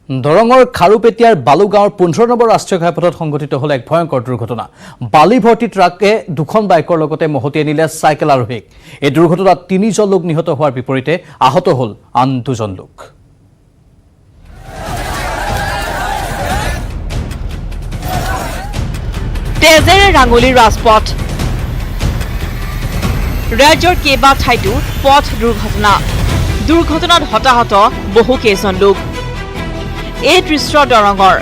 দৰঙৰ খাৰুপেটিয়াৰ বালুগাঁৱৰ 15 নম্বৰ ৰাষ্ট্ৰীয় ঘাইপথত সংঘটিত হ'ল এক ভয়ংকৰ দুৰ্ঘটনা। বালি ভৰ্তি ট্ৰাকে দুখন বাইকৰ লগতে মহতিয়াই নিলে চাইকেল আৰোহীক। এই দুৰ্ঘটনাত 3জন লোক নিহত হোৱাৰ বিপৰীতে আহত হ'ল আন 2জন লোক। তেজেৰে ৰাঙলী ৰাজপথ, ৰাজ্যৰ কেইবা ঠাইতো পথ দুৰ্ঘটনাত হতাহত বহু কেইজন লোক। এই দৃশ্য দৰঙৰ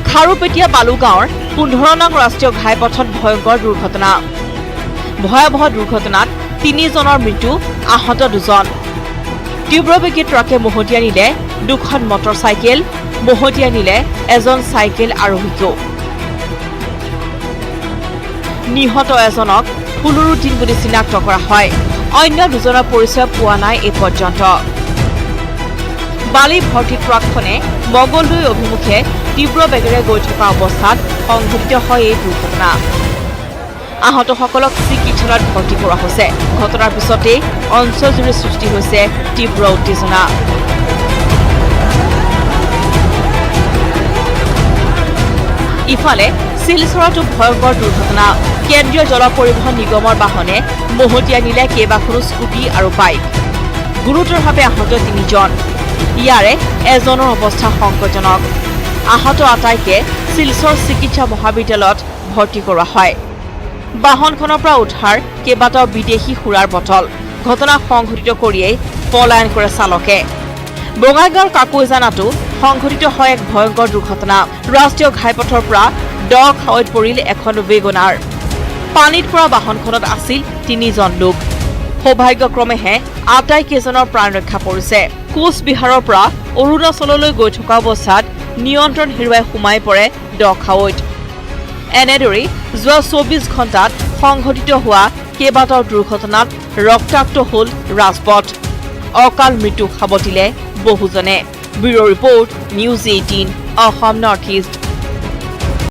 খাৰুপেটিয়া বালুগাঁৱৰ 15 নং ৰাষ্ট্ৰীয় ঘাইপথত ভয়ংকৰ দুৰ্ঘটনা। ভয়াৱহ দুৰ্ঘটনাত 3জনৰ মৃত্যু, আহত 2জন। তীব্ৰবেগী ট্ৰাকে মহতিয়াই নিলে 2খন মটৰ চাইকেল, মহতিয়াই নিলে এজন চাইকেল আৰোহীকো। নিহত এজনক ফুলুৰুদ্দিন বুলি চিনাক্ত কৰা হয়। অন্য 2জনৰ পৰিচয় পোৱা নাই এই পৰ্যন্ত। বালি ভৰ্তি ট্ৰাকখনে মগলদৈ অভিমুখে তীব্ৰ বেগেৰে গৈ থকা অৱস্থাত সংঘটিত হয় এই দুৰ্ঘটনা। আহতসকলক চিকিৎসালয়ত ভৰ্তি কৰোৱা হৈছে। ঘটনাৰ পিছতেই অঞ্চলজুৰি সৃষ্টি হৈছে তীব্ৰ উত্তেজনা। ইফালে শিলচৰতো ভয়ংকৰ দুৰ্ঘটনা। কেন্দ্ৰীয় জল পৰিবহণ নিগমৰ বাহনে মহতিয়াই নিলে কেইবাখনো স্কুটি আৰু বাইক। গুৰুতৰভাৱে আহত 3জন। ইয়াৰে এজনৰ অৱস্থা সংকটজনক। আহত আটাইকে শিলচৰ চিকিৎসা মহাবিদ্যালয়ত ভৰ্তি কৰোৱা হয়। বাহনখনৰ পৰা উদ্ধাৰ কেইবাটাও বিদেশী সুৰাৰ বটল। ঘটনা সংঘটিত কৰিয়েই পলায়ন কৰে চালকে। বঙাইগাঁৱৰ কাকৈজানাতো সংঘটিত হয় এক ভয়ংকৰ দুৰ্ঘটনা। ৰাষ্ট্ৰীয় ঘাইপথৰ পৰা দ খাৱৈত পৰিল এখন ৱেগনাৰ। পানীত পৰা বাহনখনত আছিল 3জন লোক। সৌভাগ্যক্ৰমেহে আটাইকেইজনৰ প্ৰাণ ৰক্ষা পৰিছে। কোচবিহাৰৰ পৰা অৰুণাচললৈ গৈ থকা অৱস্থাত নিয়ন্ত্ৰণ হেৰুৱাই সোমাই পৰে দ খাৱৈত। এনেদৰেই যোৱা 24 ঘণ্টাত সংঘটিত হোৱা কেইবাটাও দুৰ্ঘটনাত ৰক্তাক্ত হ'ল ৰাজপথ। অকাল মৃত্যু সাৱটিলে বহুজনে। Bureau' report, news 18, Assam north east.